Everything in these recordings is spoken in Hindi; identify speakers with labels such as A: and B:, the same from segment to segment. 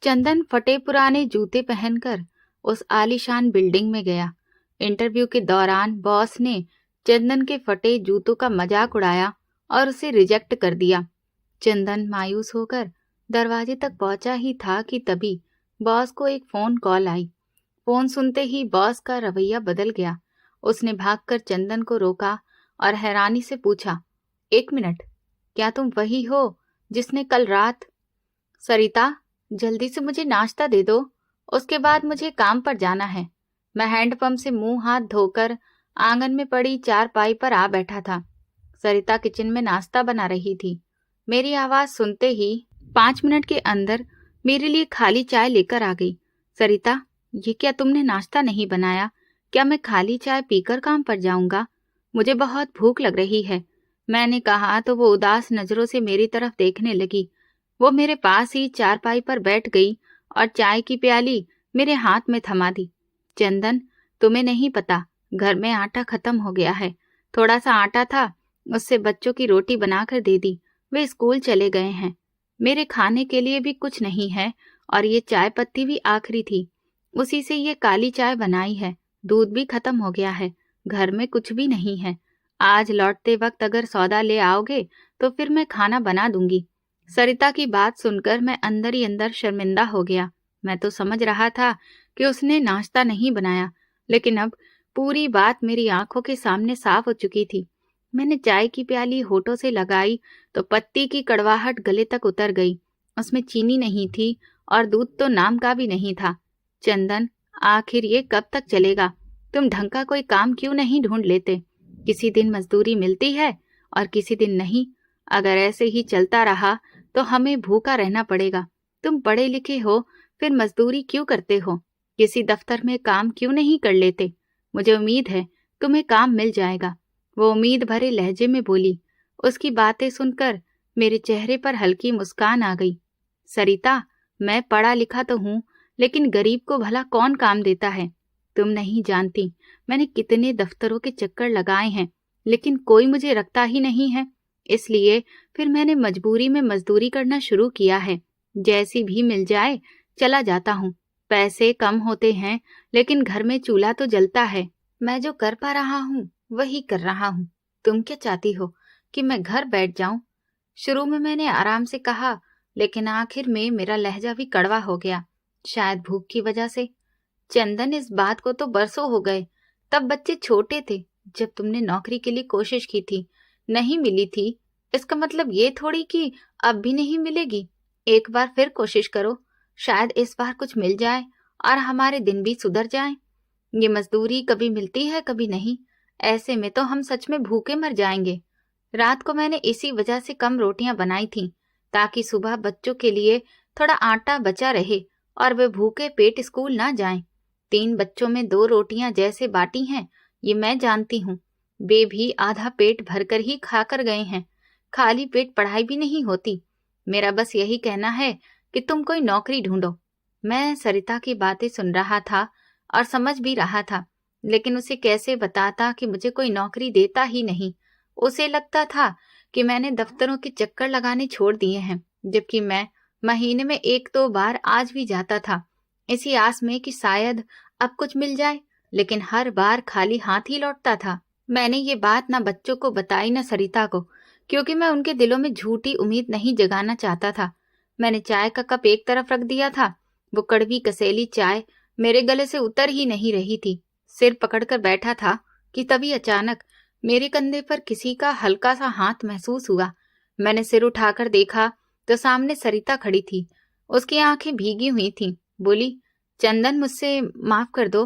A: चंदन फटे पुराने जूते पहनकर उस आलीशान बिल्डिंग में गया। इंटरव्यू के दौरान बॉस ने चंदन के फटे जूतों का मजाक उड़ाया और उसे रिजेक्ट कर दिया। चंदन मायूस होकर दरवाजे तक पहुंचा ही था कि तभी बॉस को एक फोन कॉल आई। फोन सुनते ही बॉस का रवैया बदल गया। उसने भागकर चंदन को रोका और हैरानी से पूछा, एक मिनट, क्या तुम वही हो जिसने कल रात? सरिता, जल्दी से मुझे नाश्ता दे दो, उसके बाद मुझे काम पर जाना है। मैं हैंडपंप से मुंह हाथ धोकर आंगन में पड़ी चारपाई पर आ बैठा था। सरिता किचन में नाश्ता बना रही थी। मेरी आवाज सुनते ही 5 मिनट के अंदर मेरे लिए खाली चाय लेकर आ गई। सरिता, ये क्या तुमने नाश्ता नहीं बनाया? क्या मैं खाली चाय पीकर काम पर जाऊंगा? मुझे बहुत भूख लग रही है, मैंने कहा तो वो उदास नजरों से मेरी तरफ देखने लगी। वो मेरे पास ही चारपाई पर बैठ गई और चाय की प्याली मेरे हाथ में थमा दी। चंदन, तुम्हें नहीं पता, घर में आटा खत्म हो गया है। थोड़ा सा आटा था, उससे बच्चों की रोटी बनाकर दे दी। वे स्कूल चले गए हैं। मेरे खाने के लिए भी कुछ नहीं है और ये चाय पत्ती भी आखिरी थी। उसी से ये काली चाय बनाई है। दूध भी खत्म हो गया है। घर में कुछ भी नहीं है। आज लौटते वक्त अगर सौदा ले आओगे तो फिर मैं खाना बना दूंगी। सरिता की बात सुनकर मैं अंदर ही अंदर शर्मिंदा हो गया। मैं तो समझ रहा था कि उसने नाश्ता नहीं बनाया, लेकिन अब पूरी बात मेरी आंखों के सामने साफ हो चुकी थी। मैंने चाय की प्याली होठों से लगाई तो पत्ती की कड़वाहट गले तक उतर गई। उसमें चीनी नहीं थी और दूध तो नाम का भी नहीं था। चंदन, आखिर ये कब तक चलेगा? तुम ढंग का कोई काम क्यों नहीं ढूंढ लेते? किसी दिन मजदूरी मिलती है और किसी दिन नहीं। अगर ऐसे ही चलता रहा तो हमें भूखा रहना पड़ेगा। तुम पढ़े लिखे हो, फिर मजदूरी क्यों करते हो? किसी दफ्तर में काम क्यों नहीं कर लेते? मुझे उम्मीद है तुम्हें काम मिल जाएगा, वो उम्मीद भरे लहजे में बोली। उसकी बातें सुनकर मेरे चेहरे पर हल्की मुस्कान आ गई। सरिता, मैं पढ़ा लिखा तो हूँ, लेकिन गरीब को भला कौन काम देता है? तुम नहीं जानती मैंने कितने दफ्तरों के चक्कर लगाए हैं, लेकिन कोई मुझे रखता ही नहीं है। इसलिए फिर मैंने मजबूरी में मजदूरी करना शुरू किया है। जैसी भी मिल जाए चला जाता हूँ। पैसे कम होते हैं, लेकिन घर में चूल्हा तो जलता है। मैं जो कर पा रहा हूँ वही कर रहा हूँ। तुम क्या चाहती हो कि मैं घर बैठ जाऊं? शुरू में मैंने आराम से कहा, लेकिन आखिर में मेरा लहजा भी कड़वा हो गया, शायद भूख की वजह से। चंदन, इस बात को तो बरसों हो गए। तब बच्चे छोटे थे जब तुमने नौकरी के लिए कोशिश की थी, नहीं मिली थी। इसका मतलब ये थोड़ी कि अब भी नहीं मिलेगी। एक बार फिर कोशिश करो, शायद इस बार कुछ मिल जाए और हमारे दिन भी सुधर जाएं। ये मजदूरी कभी मिलती है कभी नहीं। ऐसे में तो हम सच में भूखे मर जाएंगे। रात को मैंने इसी वजह से कम रोटियां बनाई थीं, ताकि सुबह बच्चों के लिए थोड़ा आटा बचा रहे और वे भूखे पेट स्कूल ना जाएं। 3 बच्चों में 2 रोटियां जैसे बांटी हैं, ये मैं जानती हूँ। वे भी आधा पेट भरकर ही खाकर गए हैं। खाली पेट पढ़ाई भी नहीं होती। मेरा बस यही कहना है कि तुम कोई नौकरी ढूंढो। मैं सरिता की बातें सुन रहा था और समझ भी रहा था, लेकिन उसे कैसे बताता कि मुझे कोई नौकरी देता ही नहीं। उसे लगता था कि मैंने दफ्तरों के चक्कर लगाने छोड़ दिए हैं, जबकि मैं महीने में 1-2 बार आज भी जाता था, इसी आस में कि शायद अब कुछ मिल जाए, लेकिन हर बार खाली हाथ ही लौटता था। मैंने ये बात ना बच्चों को बताई ना सरिता को, क्योंकि मैं उनके दिलों में झूठी उम्मीद नहीं जगाना चाहता था। मैंने चाय का कप एक तरफ रख दिया था। वो कड़वी कसेली चाय मेरे गले से उतर ही नहीं रही थी। सिर पकड़कर बैठा था कि तभी अचानक मेरे कंधे पर किसी का हल्का सा हाथ महसूस हुआ। मैंने सिर उठाकर देखा तो सामने सरिता खड़ी थी। उसकी आंखें भीगी हुई थीं। बोली, चंदन, मुझसे माफ कर दो।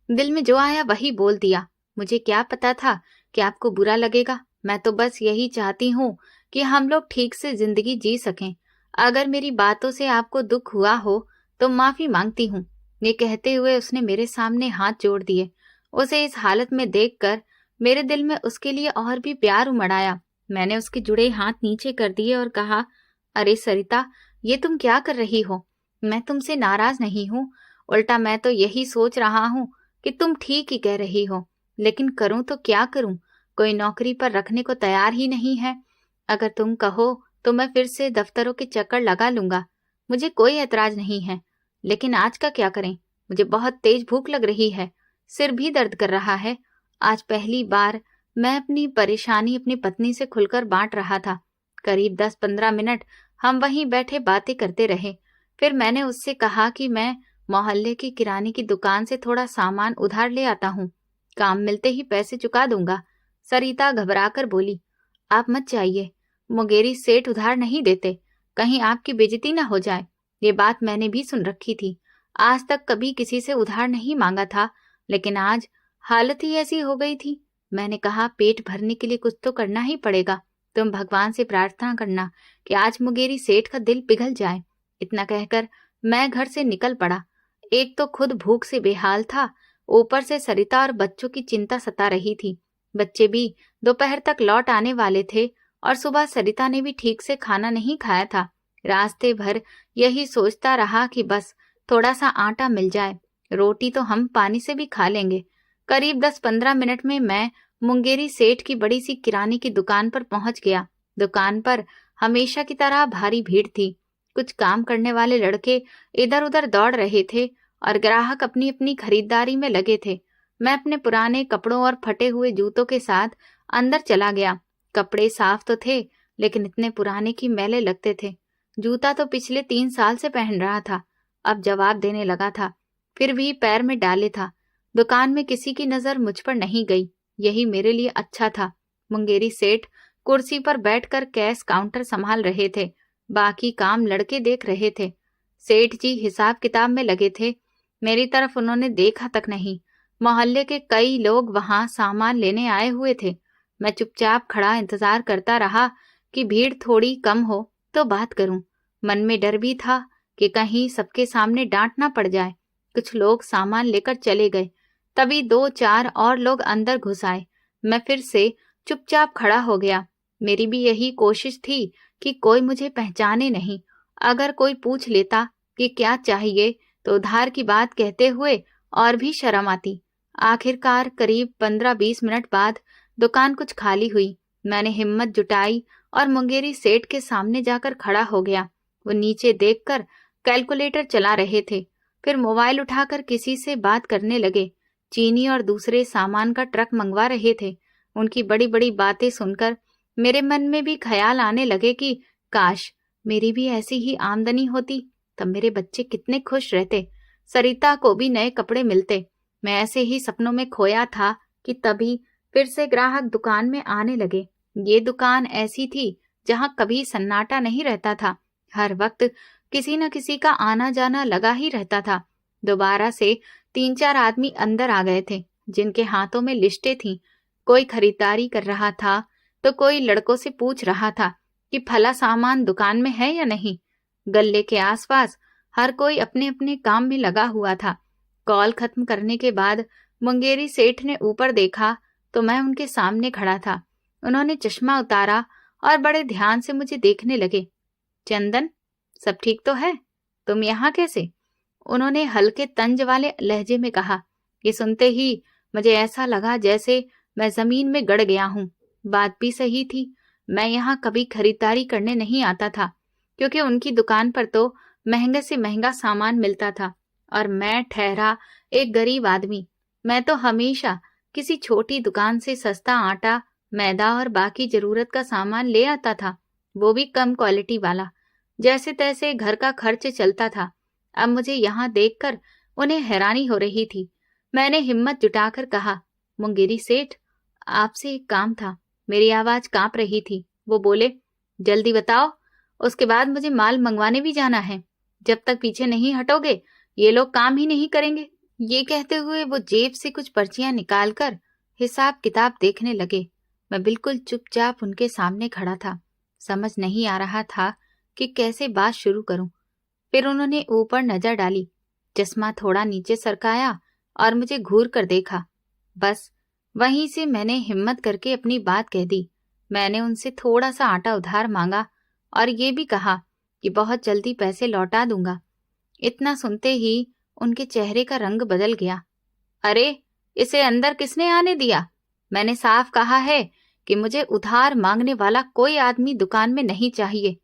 A: दिल में जो आया वही बोल दिया। मुझे क्या पता था कि आपको बुरा लगेगा। मैं तो बस यही चाहती हूँ कि हम लोग ठीक से जिंदगी जी सकें। अगर मेरी बातों से आपको दुख हुआ हो तो माफी मांगती हूँ। ये कहते हुए उसने मेरे सामने हाथ जोड़ दिए। उसे इस हालत में देखकर मेरे दिल में उसके लिए और भी प्यार उमड़ आया। मैंने उसके जुड़े हाथ नीचे कर दिए और कहा, अरे सरिता, ये तुम क्या कर रही हो? मैं तुमसे नाराज नहीं हूँ, उल्टा मैं तो यही सोच रहा हूँ कि तुम ठीक ही कह रही हो, लेकिन करूँ तो क्या करूँ? कोई नौकरी पर रखने को तैयार ही नहीं है। अगर तुम कहो तो मैं फिर से दफ्तरों के चक्कर लगा लूंगा। मुझे कोई ऐतराज नहीं है, लेकिन आज का क्या करें? मुझे बहुत तेज भूख लग रही है, सिर भी दर्द कर रहा है। आज पहली बार मैं अपनी परेशानी अपनी पत्नी से खुलकर बांट रहा था। करीब 10-15 मिनट हम वहीं बैठे बातें करते रहे। फिर मैंने उससे कहा कि मैं मोहल्ले की किराने की दुकान से थोड़ा सामान उधार ले आता हूँ, काम मिलते ही पैसे चुका दूंगा। सरिता घबराकर बोली, आप मत जाइए, मुंगेरी सेठ उधार नहीं देते, कहीं आपकी बेइज्जती ना हो जाए। ये बात मैंने भी सुन रखी थी। आज तक कभी किसी से उधार नहीं मांगा था, लेकिन आज हालत ही ऐसी हो गई थी। मैंने कहा, पेट भरने के लिए कुछ तो करना ही पड़ेगा। तुम भगवान से प्रार्थना करना कि आज मुंगेरी सेठ का दिल पिघल जाए। इतना कहकर मैं घर से निकल पड़ा। एक तो खुद भूख से बेहाल था, ऊपर से सरिता और बच्चों की चिंता सता रही थी। बच्चे भी दोपहर तक लौट आने वाले थे और सुबह सरिता ने भी ठीक से खाना नहीं खाया था। रास्ते भर यही सोचता रहा कि बस थोड़ा सा आटा मिल जाए, रोटी तो हम पानी से भी खा लेंगे। करीब 10-15 मिनट में मैं मुंगेरी सेठ की बड़ी सी किराने की दुकान पर पहुंच गया। दुकान पर हमेशा की तरह भारी भीड़ थी। कुछ काम करने वाले लड़के इधर उधर दौड़ रहे थे और ग्राहक अपनी अपनी खरीदारी में लगे थे। मैं अपने पुराने कपड़ों और फटे हुए जूतों के साथ अंदर चला गया। कपड़े साफ तो थे, लेकिन इतने पुराने कि मैले लगते थे। जूता तो पिछले 3 साल से पहन रहा था, अब जवाब देने लगा था, फिर भी पैर में डाले था। दुकान में किसी की नजर मुझ पर नहीं गई, यही मेरे लिए अच्छा था। मुंगेरी सेठ कुर्सी पर बैठकर कैश काउंटर संभाल रहे थे, बाकी काम लड़के देख रहे थे। सेठ जी हिसाब किताब में लगे थे। मेरी तरफ उन्होंने देखा तक नहीं। मोहल्ले के कई लोग वहां सामान लेने आए हुए थे। मैं चुपचाप खड़ा इंतजार करता रहा कि भीड़ थोड़ी कम हो तो बात करूं। मन में डर भी था कि कहीं सबके सामने डांट ना पड़ जाए। कुछ लोग सामान लेकर चले गए, तभी 2-4 और लोग अंदर घुस आए। मैं फिर से चुपचाप खड़ा हो गया। मेरी भी यही कोशिश थी कि कोई मुझे पहचाने नहीं। अगर कोई पूछ लेता कि क्या चाहिए तो उधार की बात कहते हुए और भी शर्म आती। आखिरकार करीब 15-20 मिनट बाद दुकान कुछ खाली हुई। मैंने हिम्मत जुटाई और मुंगेरी सेठ के सामने जाकर खड़ा हो गया। वो नीचे देखकर कैलकुलेटर चला रहे थे, फिर मोबाइल उठाकर किसी से बात करने लगे। चीनी और दूसरे सामान का ट्रक मंगवा रहे थे। उनकी बड़ी बड़ी बातें सुनकर मेरे मन में भी ख्याल आने लगे कि काश मेरी भी ऐसी ही आमदनी होती, तब मेरे बच्चे कितने खुश रहते, सरिता को भी नए कपड़े मिलते। मैं ऐसे ही सपनों में खोया था कि तभी फिर से ग्राहक दुकान में आने लगे। ये दुकान ऐसी थी जहां कभी सन्नाटा नहीं रहता था। हर वक्त किसी न किसी का आना जाना लगा ही रहता था। दोबारा से 3-4 आदमी अंदर आ गए थे, जिनके हाथों में लिस्टें थीं। कोई खरीदारी कर रहा था तो कोई लड़कों से पूछ रहा था कि फला सामान दुकान में है या नहीं। गल्ले के आसपास हर कोई अपने अपने काम में लगा हुआ था। कॉल खत्म करने के बाद मुंगेरी सेठ ने ऊपर देखा तो मैं उनके सामने खड़ा था। उन्होंने चश्मा उतारा और बड़े ध्यान से मुझे देखने लगे। चंदन, सब ठीक तो है? तुम यहाँ कैसे? उन्होंने हल्के तंज वाले लहजे में कहा। ये सुनते ही मुझे ऐसा लगा जैसे मैं जमीन में गड़ गया हूँ। बात भी सही थी। मैं यहाँ कभी खरीदारी करने नहीं आता था, क्योंकि उनकी दुकान पर तो महंगे से महंगा सामान मिलता था और मैं ठहरा एक गरीब आदमी। मैं तो हमेशा किसी छोटी दुकान से सस्ता आटा, मैदा और बाकी जरूरत का सामान ले आता था, वो भी कम क्वालिटी वाला। जैसे तैसे घर का खर्च चलता था। अब मुझे यहाँ देखकर उन्हें हैरानी हो रही थी। मैंने हिम्मत जुटाकर कहा, मुंगेरी सेठ, आपसे एक काम था। मेरी आवाज कांप रही थी। वो बोले, जल्दी बताओ, उसके बाद मुझे माल मंगवाने भी जाना है। जब तक पीछे नहीं हटोगे ये लोग काम ही नहीं करेंगे। ये कहते हुए वो जेब से कुछ पर्चियां निकालकर हिसाब किताब देखने लगे। मैं बिल्कुल चुपचाप उनके सामने खड़ा था। समझ नहीं आ रहा था कि कैसे बात शुरू करूं। फिर उन्होंने ऊपर नजर डाली, चश्मा थोड़ा नीचे सरकाया और मुझे घूर कर देखा। बस वहीं से मैंने हिम्मत करके अपनी बात कह दी। मैंने उनसे थोड़ा सा आटा उधार मांगा और ये भी कहा कि बहुत जल्दी पैसे लौटा दूंगा। इतना सुनते ही उनके चेहरे का रंग बदल गया। अरे, इसे अंदर किसने आने दिया? मैंने साफ कहा है कि मुझे उधार मांगने वाला कोई आदमी दुकान में नहीं चाहिए।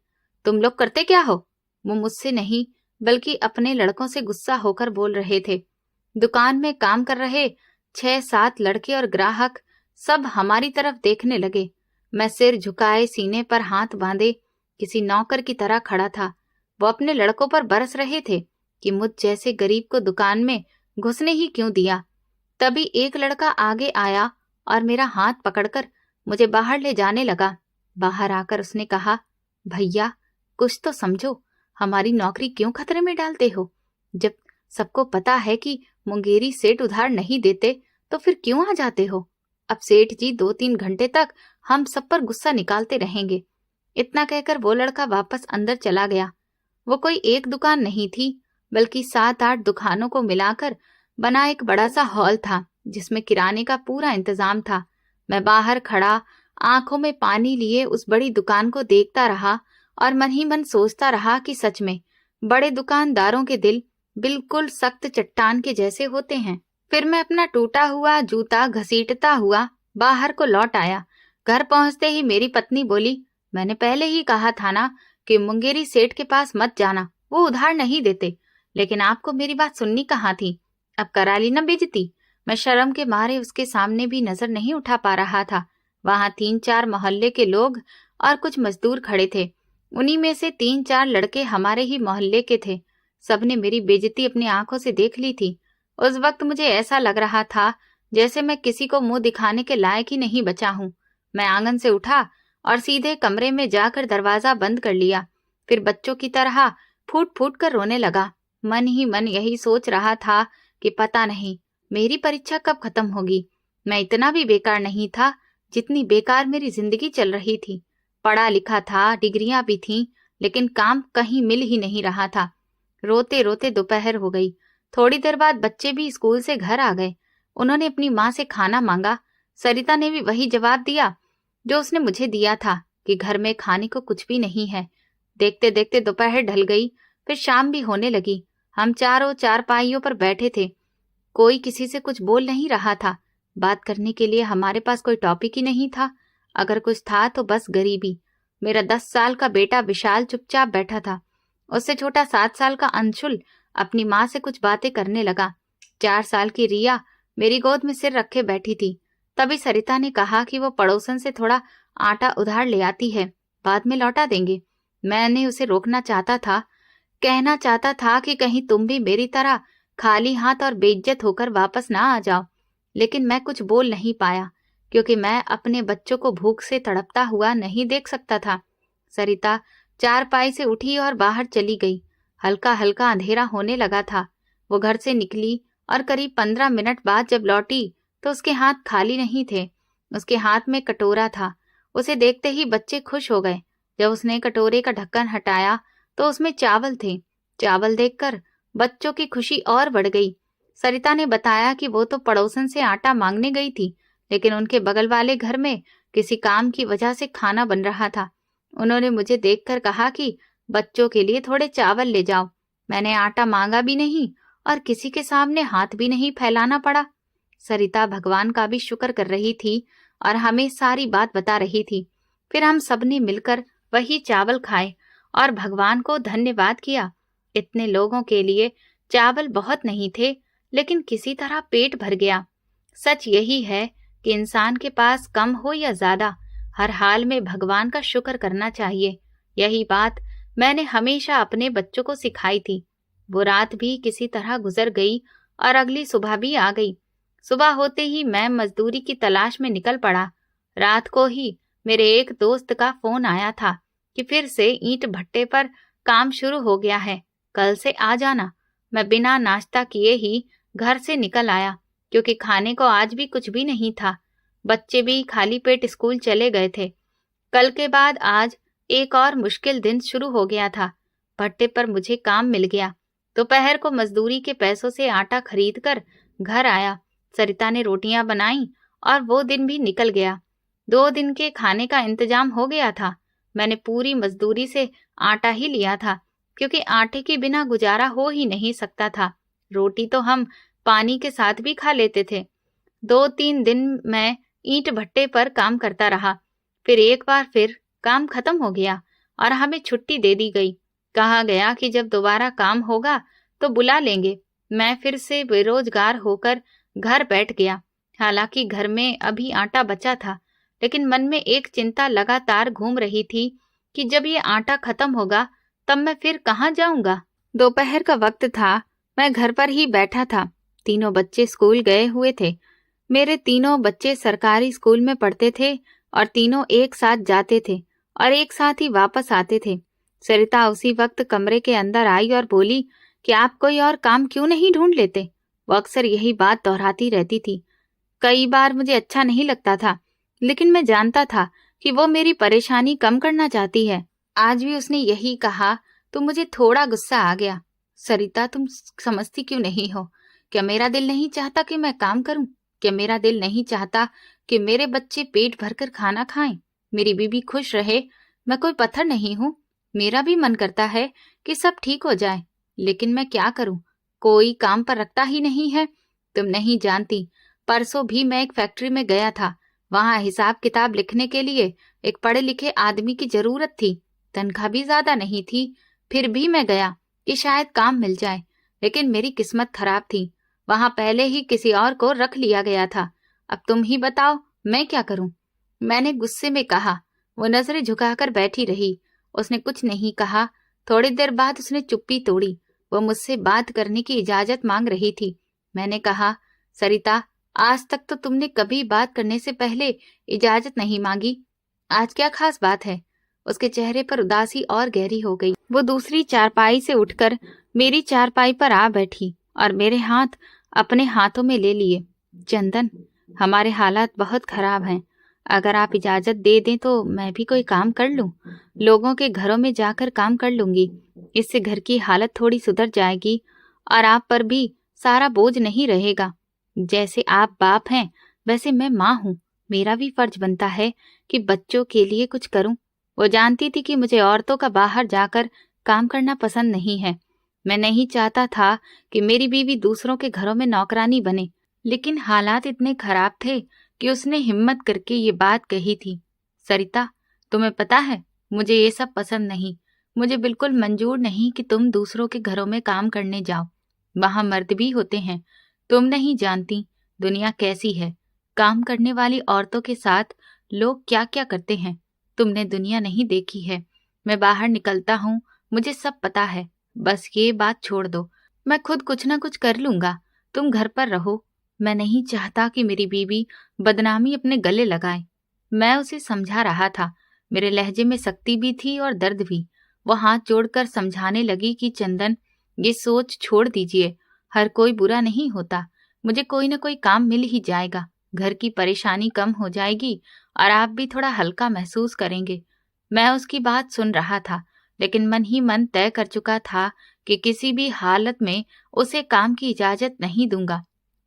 A: तुम लोग करते क्या हो? वो मुझसे नहीं बल्कि अपने लड़कों से गुस्सा होकर बोल रहे थे। दुकान में काम कर रहे 6-7 लड़के और ग्राहक सब हमारी तरफ देखने लगे। मैं सिर झुकाए सीने पर हाथ बांधे किसी नौकर की तरह खड़ा था। वो अपने लड़कों पर बरस रहे थे कि मुझ जैसे गरीब को दुकान में घुसने ही क्यों दिया। तभी एक लड़का आगे आया और मेरा हाथ पकड़कर मुझे बाहर ले जाने लगा। बाहर आकर उसने कहा, भैया कुछ तो समझो, हमारी नौकरी क्यों खतरे में डालते हो? जब सबको पता है कि मुंगेरी सेठ उधार नहीं देते तो फिर क्यों आ जाते हो? अब सेठ जी 2-3 घंटे तक हम सब पर गुस्सा निकालते रहेंगे। इतना कहकर वो लड़का वापस अंदर चला गया। वो कोई एक दुकान नहीं थी बल्कि 7-8 दुकानों को मिलाकर बना एक बड़ा सा हॉल था जिसमें किराने का पूरा इंतजाम था। मैं बाहर खड़ा आंखों में पानी लिए उस बड़ी दुकान को देखता रहा और मन ही मन सोचता रहा कि सच में बड़े दुकानदारों के दिल बिल्कुल सख्त चट्टान के जैसे होते हैं। फिर मैं अपना टूटा हुआ जूता घसीटता हुआ बाहर को लौट आया। घर पहुंचते ही मेरी पत्नी बोली, मैंने पहले ही कहा था ना कि मुंगेरी सेठ के पास मत जाना, वो उधार नहीं देते। लेकिन आपको मेरी बात सुननी कहाँ थी? अब करा ली ना बेइज्जती। मैं शर्म के मारे उसके सामने भी नजर नहीं उठा पा रहा था। वहां 3-4 मोहल्ले के लोग और कुछ मजदूर खड़े थे। उन्हीं में से 3-4 लड़के हमारे ही मोहल्ले के थे। सबने मेरी बेइज्जती अपनी आंखों से देख ली थी। उस वक्त मुझे ऐसा लग रहा था जैसे मैं किसी को मुंह दिखाने के लायक ही नहीं बचा हूं। मैं आंगन से उठा और सीधे कमरे में जाकर दरवाजा बंद कर लिया। फिर बच्चों की तरह फूट फूट कर रोने लगा। मन ही मन यही सोच रहा था कि पता नहीं मेरी परीक्षा कब खत्म होगी। मैं इतना भी बेकार नहीं था जितनी बेकार मेरी जिंदगी चल रही थी। पढ़ा लिखा था, डिग्रियां भी थीं, लेकिन काम कहीं मिल ही नहीं रहा था। रोते रोते दोपहर हो गई। थोड़ी देर बाद बच्चे भी स्कूल से घर आ गए। उन्होंने अपनी माँ से खाना मांगा। सरिता ने भी वही जवाब दिया जो उसने मुझे दिया था कि घर में खाने को कुछ भी नहीं है। देखते देखते दोपहर ढल गई, फिर शाम भी होने लगी। हम चारों चारपाइयों पर बैठे थे। कोई किसी से कुछ बोल नहीं रहा था। बात करने के लिए हमारे पास कोई टॉपिक ही नहीं था। अगर कुछ था तो बस गरीबी। मेरा 10 साल का बेटा विशाल चुपचाप बैठा था। उससे छोटा 7 साल का अंशुल अपनी माँ से कुछ बातें करने लगा। 4 साल की रिया मेरी गोद में सिर रखे बैठी थी। तभी सरिता ने कहा कि वो पड़ोसन से थोड़ा आटा उधार ले आती है, बाद में लौटा देंगे। मैंने उसे रोकना चाहता था, कहना चाहता था कि कहीं तुम भी मेरी तरह खाली हाथ और बेइज्जत होकर वापस ना आ जाओ। लेकिन मैं कुछ बोल नहीं पाया क्योंकि मैं अपने बच्चों को भूख से तड़पता हुआ नहीं देख सकता था। सरिता चारपाई से उठी और बाहर चली गई। हल्का हल्का अंधेरा होने लगा था। वो घर से निकली और करीब 15 मिनट बाद जब लौटी तो उसके हाथ खाली नहीं थे। उसके हाथ में कटोरा था। उसे देखते ही बच्चे खुश हो गए। जब उसने कटोरे का ढक्कन हटाया तो उसमें चावल थे। चावल देखकर बच्चों की खुशी और बढ़ गई। सरिता ने बताया कि वो तो पड़ोसन से आटा मांगने गई थी, लेकिन उनके बगल वाले घर में किसी काम की वजह से खाना बन रहा था। उन्होंने मुझे देखकर कहा कि बच्चों के लिए थोड़े चावल ले जाओ। मैंने आटा मांगा भी नहीं और किसी के सामने हाथ भी नहीं फैलाना पड़ा। सरिता भगवान का भी शुक्र कर रही थी और हमें सारी बात बता रही थी। फिर हम सबने मिलकर वही चावल खाए और भगवान को धन्यवाद किया। इतने लोगों के लिए चावल बहुत नहीं थे, लेकिन किसी तरह पेट भर गया। सच यही है कि इंसान के पास कम हो या ज्यादा, हर हाल में भगवान का शुक्र करना चाहिए। यही बात मैंने हमेशा अपने बच्चों को सिखाई थी। वो रात भी किसी तरह गुजर गई और अगली सुबह भी आ गई। सुबह होते ही मैं मजदूरी की तलाश में निकल पड़ा। रात को ही मेरे एक दोस्त का फोन आया था कि फिर से ईंट भट्टे पर काम शुरू हो गया है, कल से आ जाना। मैं बिना नाश्ता किए ही घर से निकल आया क्योंकि खाने को आज भी कुछ भी नहीं था। बच्चे भी खाली पेट स्कूल चले गए थे। कल के बाद आज एक और मुश्किल दिन शुरू हो गया था। भट्टे पर मुझे काम मिल गया। दोपहर को मजदूरी के पैसों से आटा खरीद कर घर आया। सरिता ने रोटियां बनाई और वो दिन भी निकल गया। 2 दिन के खाने का इंतजाम हो गया था। मैंने पूरी मजदूरी से आटा ही लिया था क्योंकि आटे के बिना गुजारा हो ही नहीं सकता था। रोटी तो हम पानी के साथ भी खा लेते थे। 2-3 दिन मैं ईंट भट्टे पर काम करता रहा। फिर एक बार फिर काम खत्म हो गया और हमें छुट्टी दे दी गई। कहा गया कि जब दोबारा काम होगा तो बुला लेंगे। मैं फिर से बेरोजगार होकर घर बैठ गया। हालांकि घर में अभी आटा बचा था, लेकिन मन में एक चिंता लगातार घूम रही थी कि जब ये आटा खत्म होगा तब मैं फिर कहाँ जाऊंगा। दोपहर का वक्त था। मैं घर पर ही बैठा था। तीनों बच्चे स्कूल गए हुए थे। मेरे तीनों बच्चे सरकारी स्कूल में पढ़ते थे और तीनों एक साथ जाते थे और एक साथ ही वापस आते थे। सरिता उसी वक्त कमरे के अंदर आई और बोली कि आप कोई और काम क्यों नहीं ढूंढ लेते। वो अक्सर यही बात दोहराती रहती थी। कई बार मुझे अच्छा नहीं लगता था, लेकिन मैं जानता था कि वो मेरी परेशानी कम करना चाहती है। आज भी उसने यही कहा तो मुझे थोड़ा गुस्सा आ गया। सरिता, तुम समझती क्यों नहीं हो? क्या मेरा दिल नहीं चाहता कि मैं काम करूं? क्या मेरा दिल नहीं चाहता कि मेरे बच्चे पेट भरकर खाना खाएं, मेरी बीबी खुश रहे? मैं कोई पत्थर नहीं हूं। मेरा भी मन करता है कि सब ठीक हो जाए, लेकिन मैं क्या करूं? कोई काम पर रखता ही नहीं है। तुम नहीं जानती, परसों भी मैं एक फैक्ट्री में गया था। वहां हिसाब किताब लिखने के लिए एक पढ़े लिखे आदमी की जरूरत थी। तनख्वाह भी ज्यादा नहीं थी। फिर भी मैं गया कि शायद काम मिल जाए, लेकिन मेरी किस्मत खराब थी। वहां पहले ही किसी और को रख लिया गया था। अब तुम ही बताओ मैं क्या करूं? मैंने गुस्से में कहा। वो नजरें झुकाकर बैठी रही। उसने कुछ नहीं कहा। थोड़ी देर बाद उसने चुप्पी तोड़ी। वो मुझसे बात करने की इजाजत मांग रही थी। मैंने कहा, सरिता, आज तक तो तुमने कभी बात करने से पहले इजाजत नहीं मांगी। आज क्या खास बात है? उसके चेहरे पर उदासी और गहरी हो गई। वो दूसरी चारपाई से उठकर मेरी चारपाई पर आ बैठी और मेरे हाथ अपने हाथों में ले लिए। चंदन, हमारे हालात बहुत खराब हैं। अगर आप इजाजत दे दें तो मैं भी कोई काम कर लूं। लोगों के घरों में जाकर काम कर लूंगी। इससे घर की हालत थोड़ी सुधर जाएगी और आप पर भी सारा बोझ नहीं रहेगा। जैसे आप बाप हैं, वैसे मैं माँ हूँ। मेरा भी फर्ज बनता है कि बच्चों के लिए कुछ करूं। वो जानती थी कि मुझे औरतों का बाहर जाकर काम करना पसंद नहीं है। मैं नहीं चाहता था कि मेरी बीवी दूसरों के घरों में नौकरानी बने, लेकिन हालात इतने खराब थे कि उसने हिम्मत करके ये बात कही थी। सरिता, तुम्हें पता है, मुझे ये सब पसंद नहीं। मुझे बिल्कुल मंजूर नहीं कि तुम दूसरों के घरों में काम करने जाओ। वहां मर्द भी होते हैं। तुम नहीं जानती दुनिया कैसी है। काम करने वाली औरतों के साथ लोग क्या क्या करते हैं। तुमने दुनिया नहीं देखी है। मैं बाहर निकलता हूँ, मुझे सब पता है। बस ये बात छोड़ दो। मैं खुद कुछ ना कुछ कर लूंगा। तुम घर पर रहो। मैं नहीं चाहता कि मेरी बीवी बदनामी अपने गले लगाए। मैं उसे समझा रहा था। मेरे लहजे में सख्ती भी थी और दर्द भी। वो हाथ जोड़कर समझाने लगी कि चंदन, ये सोच छोड़ दीजिए। हर कोई बुरा नहीं होता। मुझे कोई ना कोई काम मिल ही जाएगा। घर की परेशानी कम हो जाएगी और आप भी थोड़ा हल्का महसूस करेंगे। मैं उसकी बात सुन रहा था, लेकिन मन ही मन तय कर चुका था कि किसी भी हालत में उसे काम की इजाजत नहीं दूंगा।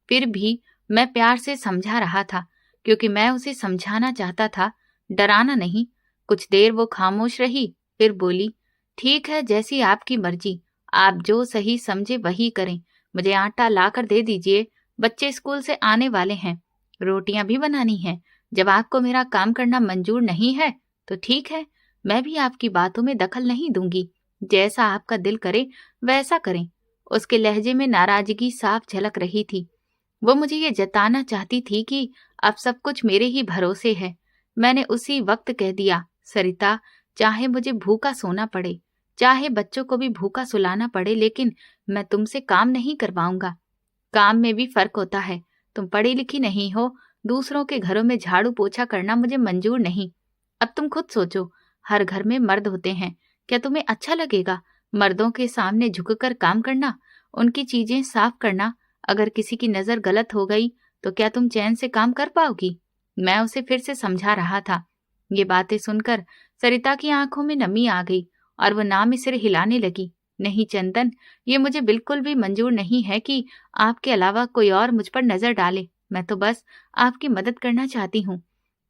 A: फिर भी मैं प्यार से समझा रहा था, क्योंकि मैं उसे समझाना चाहता था, डराना नहीं। कुछ देर वो खामोश रही, फिर बोली, ठीक है, जैसी आपकी मर्जी। आप जो सही समझे वही करें। मुझे आटा लाकर दे दीजिए। बच्चे स्कूल से आने वाले हैं। रोटियां भी बनानी हैं। जब आपको मेरा काम करना मंजूर नहीं है तो ठीक है, मैं भी आपकी बातों में दखल नहीं दूंगी। जैसा आपका दिल करे वैसा करें। उसके लहजे में नाराजगी साफ झलक रही थी। वो मुझे ये जताना चाहती थी कि अब सब कुछ मेरे ही भरोसे है। मैंने उसी वक्त कह दिया, सरिता, चाहे मुझे भूखा सोना पड़े, चाहे बच्चों को भी भूखा सुलाना पड़े, लेकिन मैं तुमसे काम नहीं करवाऊंगा। काम में भी फर्क होता है। तुम पढ़ी लिखी नहीं हो। दूसरों के घरों में झाड़ू पोछा करना मुझे मंजूर नहीं। अब तुम खुद सोचो, हर घर में मर्द होते हैं। क्या तुम्हें अच्छा लगेगा मर्दों के सामने झुककर काम करना, उनकी चीजें साफ करना? अगर किसी की नजर गलत हो गई तो क्या तुम चैन से काम कर पाओगी? मैं उसे फिर से समझा रहा था। ये बातें सुनकर सरिता की आंखों में नमी आ गई और वो नाम सिर हिलाने लगी। नहीं चंदन, ये मुझे बिल्कुल भी मंजूर नहीं है कि आपके अलावा कोई और मुझ पर नजर डाले। मैं तो बस आपकी मदद करना चाहती हूँ।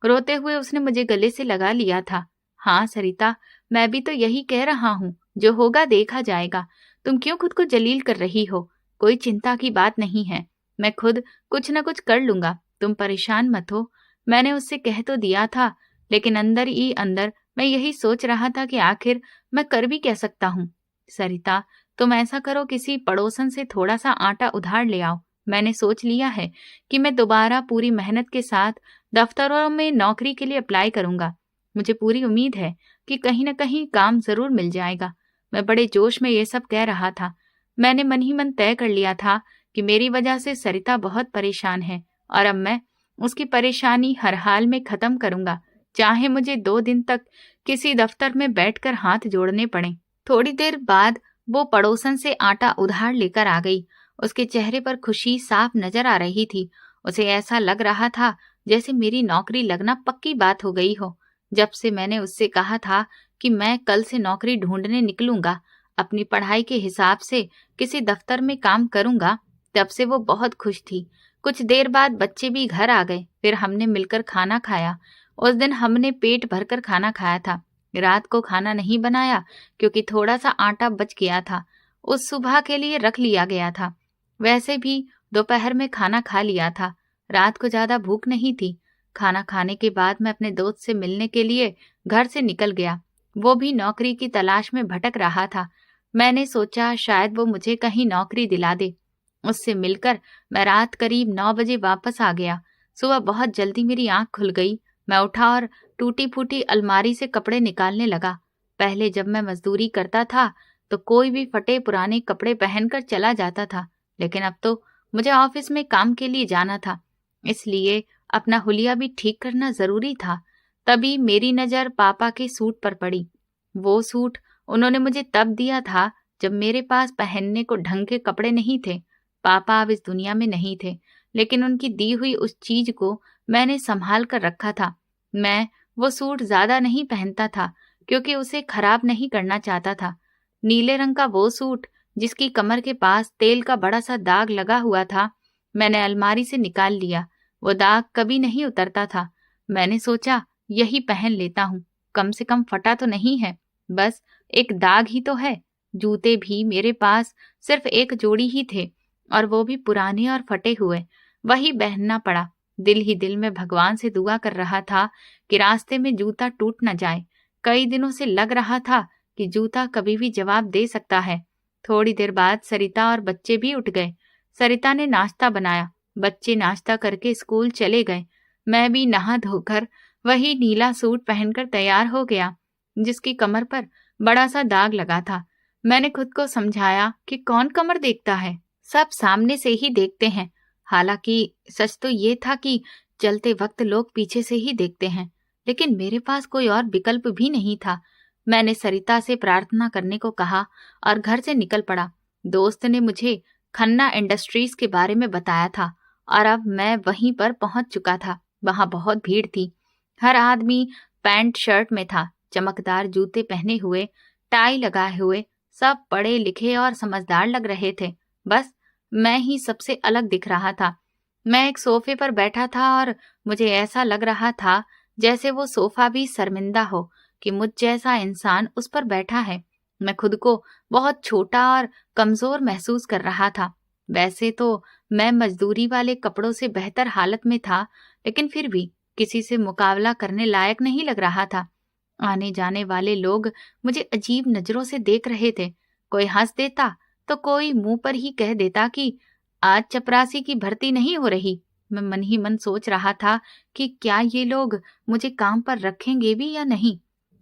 A: रोते हुए उसने मुझे गले से लगा लिया था। हाँ सरिता, मैं भी तो यही कह रहा हूँ। जो होगा देखा जाएगा। तुम क्यों खुद को जलील कर रही हो? कोई चिंता की बात नहीं है। मैं खुद कुछ न कुछ कर लूंगा। तुम परेशान मत हो। मैंने उससे कह तो दिया था, लेकिन अंदर ही अंदर मैं यही सोच रहा था कि आखिर मैं कर भी क्या सकता हूँ। सरिता, तुम ऐसा करो, किसी पड़ोसन से थोड़ा सा आटा उधार ले आओ। मैंने सोच लिया है कि मैं दोबारा पूरी मेहनत के साथ दफ्तरों में नौकरी के लिए अप्लाई करूंगा। मुझे पूरी उम्मीद है कि कहीं न कहीं काम जरूर मिल जाएगा। मैं बड़े जोश में ये सब कह रहा था। मैंने मन ही मन तय कर लिया था कि मेरी वजह से सरिता बहुत परेशान है और अब मैं उसकी परेशानी हर हाल में खत्म करूंगा, चाहे मुझे 2 दिन तक किसी दफ्तर में बैठकर हाथ जोड़ने पड़े। थोड़ी देर बाद वो पड़ोसन से आटा उधार लेकर आ गई। उसके चेहरे पर खुशी साफ नजर आ रही थी। उसे ऐसा लग रहा था जैसे मेरी नौकरी लगना पक्की बात हो गई हो। जब से मैंने उससे कहा था कि मैं कल से नौकरी ढूंढने निकलूंगा, अपनी पढ़ाई के हिसाब से किसी दफ्तर में काम करूंगा, तब से वो बहुत खुश थी। कुछ देर बाद बच्चे भी घर आ गए। फिर हमने मिलकर खाना खाया। उस दिन हमने पेट भरकर खाना खाया था। रात को खाना नहीं बनाया क्योंकि थोड़ा सा आटा बच गया था, उस सुबह के लिए रख लिया गया था। वैसे भी दोपहर में खाना खा लिया था। रात को ज्यादा भूख नहीं थी। खाना खाने के बाद मैं अपने दोस्त से मिलने के लिए घर से निकल गया। वो भी नौकरी की तलाश में भटक रहा था। मैंने सोचा शायद वो मुझे कहीं नौकरी दिला दे। उससे मिलकर मैं रात करीब 9 बजे वापस आ गया। सुबह बहुत जल्दी मेरी आंख खुल गई। मैं उठा और टूटी फूटी अलमारी से कपड़े निकालने लगा। पहले जब मैं मजदूरी करता था तो कोई भी फटे पुराने कपड़े पहनकर चला जाता था, लेकिन अब तो मुझे ऑफिस में काम के लिए जाना था, इसलिए अपना हुलिया भी ठीक करना जरूरी था। तभी मेरी नजर पापा के सूट पर पड़ी। वो सूट उन्होंने मुझे तब दिया था जब मेरे पास पहनने को ढंग के कपड़े नहीं थे। पापा अब इस दुनिया में नहीं थे, लेकिन उनकी दी हुई उस चीज को मैंने संभाल कर रखा था। मैं वो सूट ज्यादा नहीं पहनता था क्योंकि उसे खराब नहीं करना चाहता था। नीले रंग का वो सूट जिसकी कमर के पास तेल का बड़ा सा दाग लगा हुआ था, मैंने अलमारी से निकाल लिया। वो दाग कभी नहीं उतरता था। मैंने सोचा यही पहन लेता हूँ, कम से कम फटा तो नहीं है, बस एक दाग ही तो है। जूते भी मेरे पास सिर्फ एक जोड़ी ही थे और वो भी पुराने और फटे हुए। वही पहनना पड़ा। दिल ही दिल में भगवान से दुआ कर रहा था कि रास्ते में जूता टूट न जाए। कई दिनों से लग रहा था कि जूता कभी भी जवाब दे सकता है। थोड़ी देर बाद सरिता और बच्चे भी उठ गए। सरिता ने नाश्ता बनाया। बच्चे नाश्ता करके स्कूल चले गए। मैं भी नहा धोकर वही नीला सूट पहनकर तैयार हो गया जिसकी कमर पर बड़ा सा दाग लगा था। मैंने खुद को समझाया कि कौन कमर देखता है, सब सामने से ही देखते हैं। हालांकि सच तो ये था कि चलते वक्त लोग पीछे से ही देखते हैं, लेकिन मेरे पास कोई और विकल्प भी नहीं था। मैंने सरिता से प्रार्थना करने को कहा और घर से निकल पड़ा। दोस्त ने मुझे खन्ना इंडस्ट्रीज के बारे में बताया था और अब मैं वहीं पर पहुंच चुका था। वहां बहुत भीड़ थी। हर आदमी पैंट शर्ट में था, चमकदार जूते पहने हुए, टाई लगाए हुए, सब पढ़े लिखे और समझदार लग रहे थे। बस मैं ही सबसे अलग दिख रहा था। मैं एक सोफे पर बैठा था और मुझे ऐसा लग रहा था जैसे वो सोफा भी शर्मिंदा हो कि मुझ जैसा इंसान उस पर बैठा है। मैं खुद को बहुत छोटा और कमजोर महसूस कर रहा था। वैसे तो मैं मजदूरी वाले कपड़ों से बेहतर हालत में था, लेकिन फिर भी किसी से मुकाबला करने लायक नहीं लग रहा था। आने जाने वाले लोग मुझे अजीब नजरों से देख रहे थे। कोई हंस देता तो कोई मुंह पर ही कह देता कि आज चपरासी की भर्ती नहीं हो रही। मैं मन ही मन सोच रहा था कि क्या ये लोग मुझे काम पर रखेंगे भी या नहीं।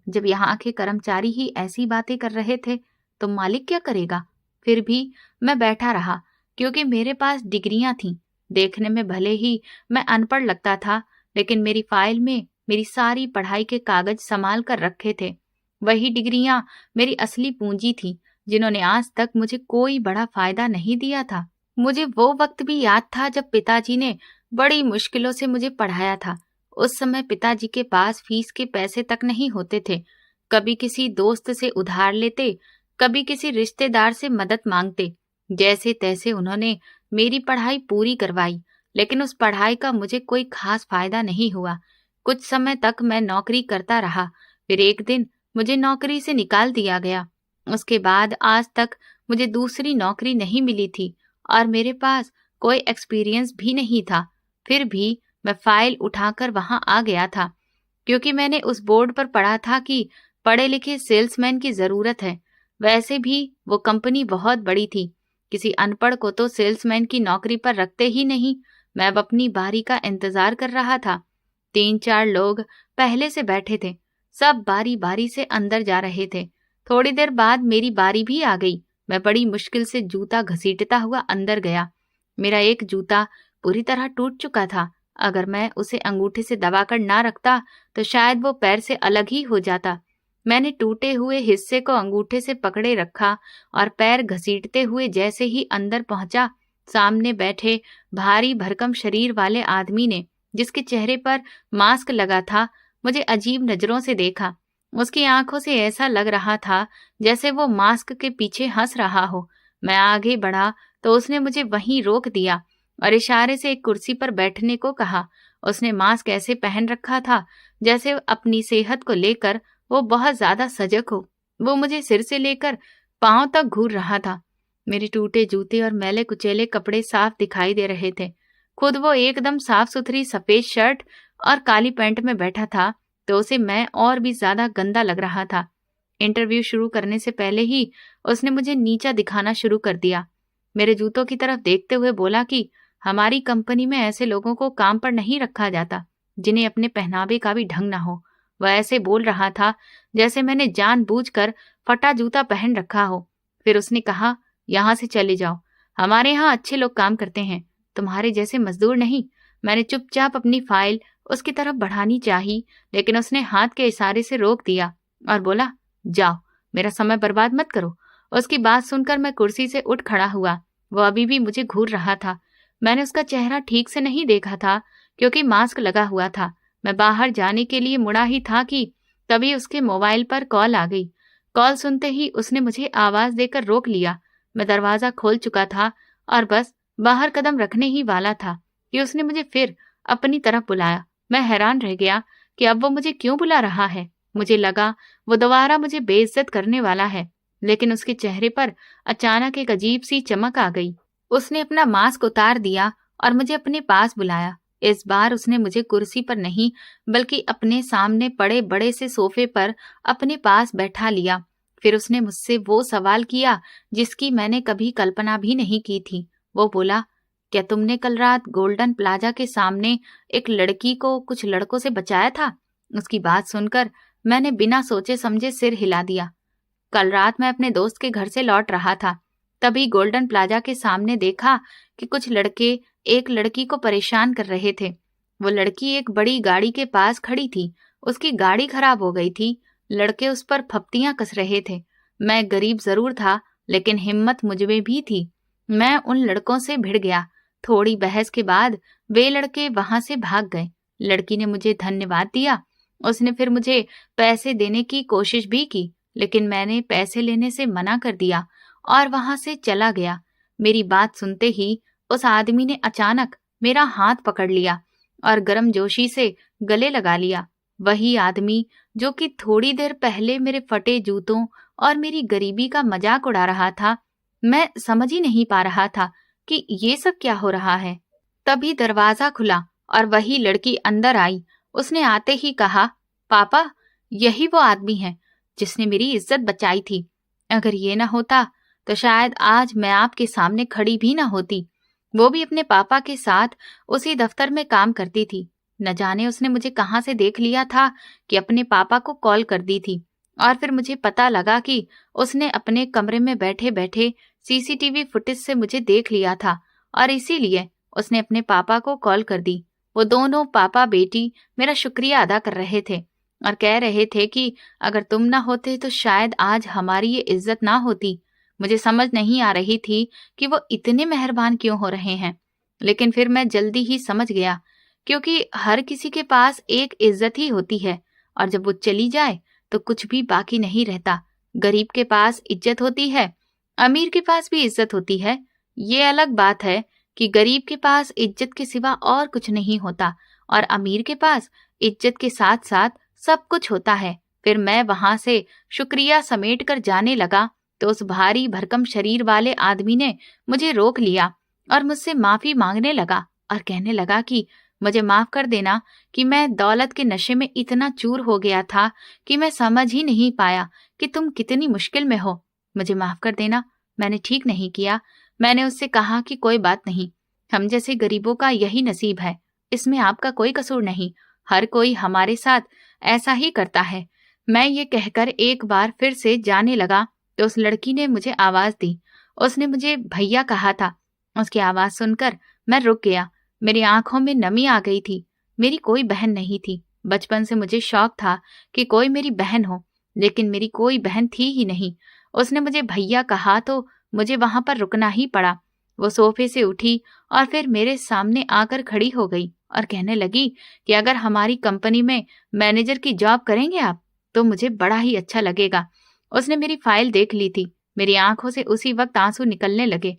A: जब यहाँ के कर्मचारी ही ऐसी बातें कर रहे थे तो मालिक क्या करेगा। फिर भी मैं बैठा रहा क्योंकि मेरे पास डिग्रियां थीं। देखने में भले ही मैं अनपढ़ लगता था, लेकिन मेरी फाइल में मेरी सारी पढ़ाई के कागज संभाल कर रखे थे। वही डिग्रियां मेरी असली पूंजी थी, जिन्होंने आज तक मुझे कोई बड़ा फायदा नहीं दिया था। मुझे वो वक्त भी याद था जब पिताजी ने बड़ी मुश्किलों से मुझे पढ़ाया था। उस समय पिताजी के पास फीस के पैसे तक नहीं होते थे। कभी किसी दोस्त से उधार लेते, कभी किसी रिश्तेदार से मदद मांगते। जैसे तैसे उन्होंने मेरी पढ़ाई पूरी करवाई, लेकिन उस पढ़ाई का मुझे कोई खास फायदा नहीं हुआ। कुछ समय तक मैं नौकरी करता रहा, फिर एक दिन मुझे नौकरी से निकाल दिया गया। उसके बाद आज तक मुझे दूसरी नौकरी नहीं मिली थी और मेरे पास कोई एक्सपीरियंस भी नहीं था। फिर भी मैं फाइल उठाकर वहां आ गया था, क्योंकि मैंने उस बोर्ड पर पढ़ा था कि पढ़े लिखे सेल्समैन की जरूरत है। वैसे भी वो कंपनी बहुत बड़ी थी, किसी अनपढ़ को तो सेल्समैन की नौकरी पर रखते ही नहीं। मैं अब अपनी बारी का इंतजार कर रहा था। 3-4 लोग पहले से बैठे थे, सब बारी बारी से अंदर जा रहे थे। थोड़ी देर बाद मेरी बारी भी आ गई। मैं बड़ी मुश्किल से जूता घसीटता हुआ अंदर गया। मेरा एक जूता पूरी तरह टूट चुका था। अगर मैं उसे अंगूठे से दबाकर ना रखता तो शायद वो पैर से अलग ही हो जाता। मैंने टूटे हुए हिस्से को अंगूठे से पकड़े रखा और पैर घसीटते हुए जैसे ही अंदर पहुंचा, सामने बैठे भारी भरकम शरीर वाले आदमी ने, जिसके चेहरे पर मास्क लगा था, मुझे अजीब नजरों से देखा। उसकी आंखों से ऐसा लग रहा था जैसे वो मास्क के पीछे हंस रहा हो। मैं आगे बढ़ा तो उसने मुझे वहीं रोक दिया और इशारे से एक कुर्सी पर बैठने को कहा। उसने मास्क ऐसे पहन रखा था जैसे अपनी सेहत को लेकर वो बहुत ज्यादा सजग हो। वो मुझे सिर से लेकर पांव तक घूर रहा था। मेरे टूटे जूते और मैले कुचेले कपड़े साफ दिखाई दे रहे थे। खुद वो एकदम साफ सुथरी सफेद शर्ट और काली पैंट में बैठा था तो उसे मैं और भी ज्यादा गंदा लग रहा था। इंटरव्यू शुरू करने से पहले ही उसने मुझे नीचा दिखाना शुरू कर दिया। मेरे जूतों की तरफ देखते हुए बोला कि हमारी कंपनी में ऐसे लोगों को काम पर नहीं रखा जाता जिन्हें अपने पहनावे का भी ढंग ना हो। वह ऐसे बोल रहा था जैसे मैंने जानबूझकर फटा जूता पहन रखा हो। फिर उसने कहा, यहाँ से चले जाओ, हमारे यहाँ अच्छे लोग काम करते हैं, तुम्हारे जैसे मजदूर नहीं। मैंने चुपचाप अपनी फाइल उसकी तरफ बढ़ानी चाही, लेकिन उसने हाथ के इशारे से रोक दिया और बोला, जाओ, मेरा समय बर्बाद मत करो। उसकी बात सुनकर मैं कुर्सी से उठ खड़ा हुआ। वो अभी भी मुझे घूर रहा था। मैंने उसका चेहरा ठीक से नहीं देखा था क्योंकि मास्क लगा हुआ था। मैं बाहर जाने के लिए मुड़ा ही था कि तभी उसके मोबाइल पर कॉल आ गई। कॉल सुनते ही उसने मुझे आवाज देकर रोक लिया। मैं दरवाजा खोल चुका था और बस बाहर कदम रखने ही वाला था कि उसने मुझे फिर अपनी तरफ बुलाया। मैं हैरान रह गया कि अब वो मुझे क्यों बुला रहा है। मुझे लगा वो दोबारा मुझे बेइज्जत करने वाला है, लेकिन उसके चेहरे पर अचानक एक अजीब सी चमक आ गई। उसने अपना मास्क उतार दिया और मुझे अपने पास बुलाया। इस बार उसने मुझे कुर्सी पर नहीं बल्कि अपने सामने पड़े बड़े से सोफे पर अपने पास बैठा लिया। फिर उसने मुझसे वो सवाल किया जिसकी मैंने कभी कल्पना भी नहीं की थी। वो बोला, क्या तुमने कल रात गोल्डन प्लाजा के सामने एक लड़की को कुछ लड़कों से बचाया था? उसकी बात सुनकर मैंने बिना सोचे समझे सिर हिला दिया। कल रात मैं अपने दोस्त के घर से लौट रहा था, तभी गोल्डन प्लाजा के सामने देखा कि कुछ लड़के एक लड़की को परेशान कर रहे थे। वो लड़की एक बड़ी गाड़ी के पास खड़ी थी। उसकी गाड़ी खराब हो गई थी। लड़के उस पर फप्तियां कस रहे थे। मैं गरीब जरूर था, लेकिन हिम्मत मुझ में भी थी। मैं उन लड़कों से भिड़ गया। थोड़ी बहस के बाद वे लड़के वहां से भाग गए। लड़की ने मुझे धन्यवाद दिया। उसने फिर मुझे पैसे देने की कोशिश भी की, लेकिन मैंने पैसे लेने से मना कर दिया और वहां से चला गया। मेरी बात सुनते ही उस आदमी ने अचानक मेरा हाथ पकड़ लिया और गर्मजोशी से गले लगा लिया। वही आदमी जो कि थोड़ी देर पहले मेरे फटे जूतों और मेरी गरीबी का मजाक उड़ा रहा था। मैं समझ ही नहीं पा रहा था कि ये सब क्या हो रहा है। तभी दरवाजा खुला और वही लड़की अंदर आई। उसने आते ही कहा, पापा, यही वो आदमी है जिसने मेरी इज्जत बचाई थी। अगर ये ना होता तो शायद आज मैं आपके सामने खड़ी भी ना होती। वो भी अपने पापा के साथ उसी दफ्तर में काम करती थी। न जाने उसने मुझे कहाँ से देख लिया था कि अपने पापा को कॉल कर दी थी। और फिर मुझे पता लगा कि उसने अपने कमरे में बैठे बैठे सीसीटीवी फुटेज से मुझे देख लिया था और इसीलिए उसने अपने पापा को कॉल कर दी। वो दोनों पापा बेटी मेरा शुक्रिया अदा कर रहे थे और कह रहे थे कि अगर तुम ना होते तो शायद आज हमारी ये इज्जत ना होती। मुझे समझ नहीं आ रही थी कि वो इतने मेहरबान क्यों हो रहे हैं, लेकिन फिर मैं जल्दी ही समझ गया, क्योंकि हर किसी के पास एक इज्जत ही होती है और जब वो चली जाए तो कुछ भी बाकी नहीं रहता। गरीब के पास इज्जत होती है, अमीर के पास भी इज्जत होती है। ये अलग बात है कि गरीब के पास इज्जत के सिवा और कुछ नहीं होता और अमीर के पास इज्जत के साथ साथ सब कुछ होता है। फिर मैं वहां से शुक्रिया समेट कर जाने लगा तो उस भारी भरकम शरीर वाले आदमी ने मुझे रोक लिया और मुझसे माफी मांगने लगा और कहने लगा कि मुझे माफ कर देना कि मैं दौलत के नशे में इतना चूर हो गया था कि मैं समझ ही नहीं पाया कि तुम कितनी मुश्किल में हो। मुझे माफ कर देना, मैंने ठीक नहीं किया। मैंने उससे कहा कि कोई बात नहीं, हम जैसे गरीबों का यही नसीब है, इसमें आपका कोई कसूर नहीं, हर कोई हमारे साथ ऐसा ही करता है। मैं ये कहकर एक बार फिर से जाने लगा तो उस लड़की ने मुझे आवाज दी। उसने मुझे भैया कहा था। उसकी आवाज सुनकर मैं रुक गया। मेरी आंखों में नमी आ गई थी। मेरी कोई बहन नहीं थी। बचपन से मुझे शौक था कि कोई मेरी बहन हो, लेकिन मेरी कोई बहन थी ही नहीं। उसने मुझे भैया कहा तो मुझे वहां पर रुकना ही पड़ा। वो सोफे से उठी और फिर मेरे सामने आकर खड़ी हो गई और कहने लगी कि अगर हमारी कंपनी में मैनेजर की जॉब करेंगे आप तो मुझे बड़ा ही अच्छा लगेगा। उसने मेरी फाइल देख ली थी। मेरी आंखों से उसी वक्त आंसू निकलने लगे।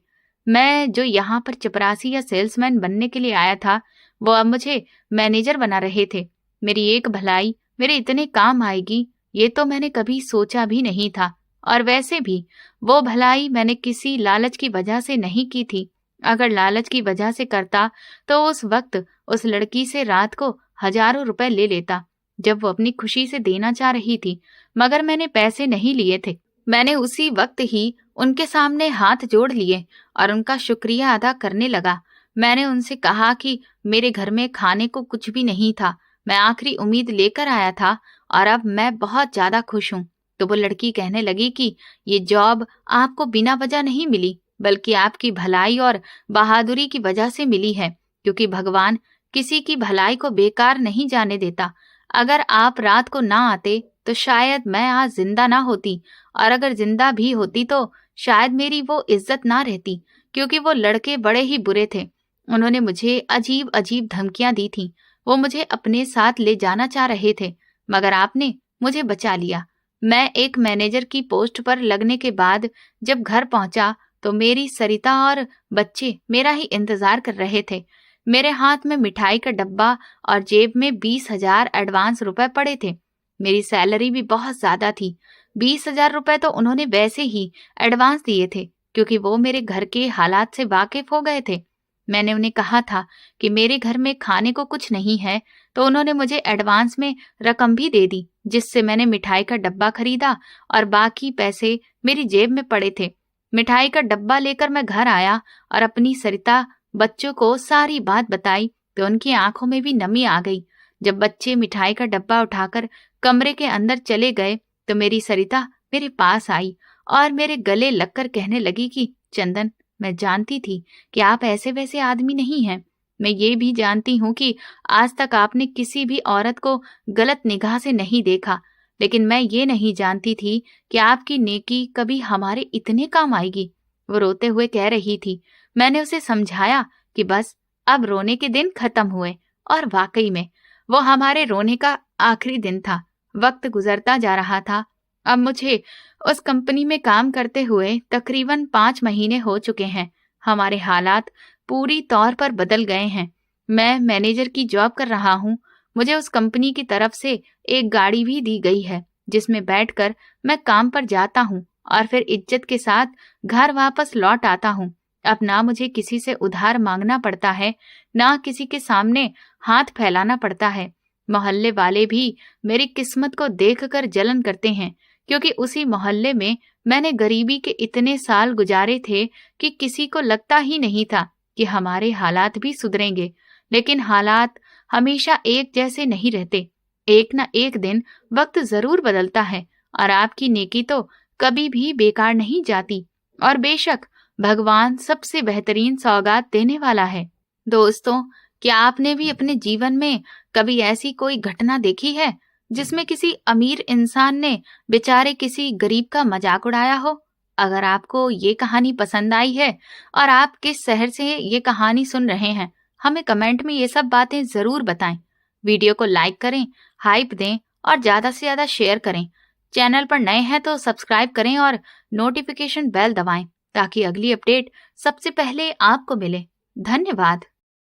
A: मैं जो यहाँ पर चपरासी या सेल्समैन बनने के लिए आया था, वो अब मुझे मैनेजर बना रहे थे। मेरी एक भलाई मेरे इतने काम आएगी, ये तो मैंने कभी सोचा भी नहीं था। और वैसे भी वो भलाई मैंने किसी लालच की वजह से नहीं की थी। अगर लालच की वजह से करता तो उस वक्त उस लड़की से रात को हजारों रुपए ले लेता, जब वो अपनी खुशी से देना चाह रही थी। मगर मैंने पैसे नहीं लिए थे। मैंने उसी वक्त ही उनके सामने हाथ जोड़ लिए और उनका शुक्रिया अदा करने लगा। मैंने उनसे कहा कि मेरे घर में खाने को कुछ भी नहीं था, मैं आखिरी उम्मीद लेकर आया था और अब मैं बहुत ज्यादा खुश हूँ। तो वो लड़की कहने लगी कि ये जॉब आपको बिना वजह नहीं मिली, बल्कि आपकी भलाई और बहादुरी की वजह से मिली है, क्योंकि भगवान किसी की भलाई को बेकार नहीं जाने देता। अगर आप रात को ना आते तो शायद मैं आज जिंदा ना होती, और अगर जिंदा भी होती तो शायद मेरी वो इज्जत ना रहती, क्योंकि वो लड़के बड़े ही बुरे थे। उन्होंने मुझे अजीब अजीब धमकियां दी थी। वो मुझे अपने साथ ले जाना चाह रहे थे, मगर आपने मुझे बचा लिया। मैं एक मैनेजर की पोस्ट पर लगने के बाद जब घर पहुंचा तो मेरी सरिता और बच्चे मेरा ही इंतजार कर रहे थे। मेरे हाथ में मिठाई का डब्बा और जेब में 20,000 एडवांस रुपए पड़े थे। मेरी सैलरी भी बहुत ज्यादा थी। 20,000 रुपए तो उन्होंने वैसे ही एडवांस दिए थे, क्योंकि वो मेरे घर के हालात से वाकिफ हो गए थे। मैंने उन्हें कहा था कि मेरे घर में खाने को कुछ नहीं है, तो उन्होंने मुझे एडवांस में रकम भी दे दी, जिससे मैंने मिठाई का डब्बा खरीदा और बाकी पैसे मेरी जेब में पड़े थे। मिठाई का डब्बा लेकर मैं घर आया और अपनी सरिता बच्चों को सारी बात बताई तो उनकी आंखों में भी नमी आ गई। जब बच्चे मिठाई का डब्बा उठाकर कमरे के अंदर चले गए तो मेरी सरिता मेरे पास आई और मेरे गले लगकर कहने लगी कि चंदन, मैं जानती थी कि आप ऐसे वैसे आदमी नहीं हैं। मैं ये भी जानती हूँ कि आज तक आपने किसी भी औरत को गलत निगाह से नहीं देखा, लेकिन मैं ये नहीं जानती थी कि आपकी नेकी कभी हमारे इतने काम आएगी। वो रोते हुए कह रही थी। मैंने उसे समझाया कि बस अब रोने के दिन खत्म हुए, और वाकई में वो हमारे रोने का आखिरी दिन था। वक्त गुजरता जा रहा था। अब मुझे उस कंपनी में काम करते हुए तकरीबन 5 महीने हो चुके हैं। हमारे हालात पूरी तौर पर बदल गए हैं। मैं मैनेजर की जॉब कर रहा हूँ। मुझे उस कंपनी की तरफ से एक गाड़ी भी दी गई है, जिसमें बैठकर मैं काम पर जाता हूँ और फिर इज्जत के साथ घर वापस लौट आता हूँ। अब ना मुझे किसी से उधार मांगना पड़ता है, ना किसी के सामने हाथ फैलाना पड़ता है। मोहल्ले वाले भी मेरी किस्मत को देखकर जलन करते हैं, क्योंकि उसी मोहल्ले में मैंने गरीबी के इतने साल गुजारे थे कि किसी को लगता ही नहीं था कि हमारे हालात भी सुधरेंगे। लेकिन हालात हमेशा एक जैसे नहीं रहते। एक न एक दिन वक्त जरूर बदलता है और आपकी नेकी तो कभी भी बेकार नहीं जाती। और बेशक भगवान सबसे बेहतरीन सौगात देने वाला है। दोस्तों, क्या आपने भी अपने जीवन में कभी ऐसी कोई घटना देखी है जिसमें किसी अमीर इंसान ने बेचारे किसी गरीब का मजाक उड़ाया हो? अगर आपको ये कहानी पसंद आई है और आप किस शहर से ये कहानी सुन रहे हैं, हमें कमेंट में ये सब बातें जरूर बताएं। वीडियो को लाइक करें, हाइप दें और ज्यादा से ज्यादा शेयर करें। चैनल पर नए हैं तो सब्सक्राइब करें और नोटिफिकेशन बेल दबाएं ताकि अगली अपडेट सबसे पहले आपको मिले। धन्यवाद।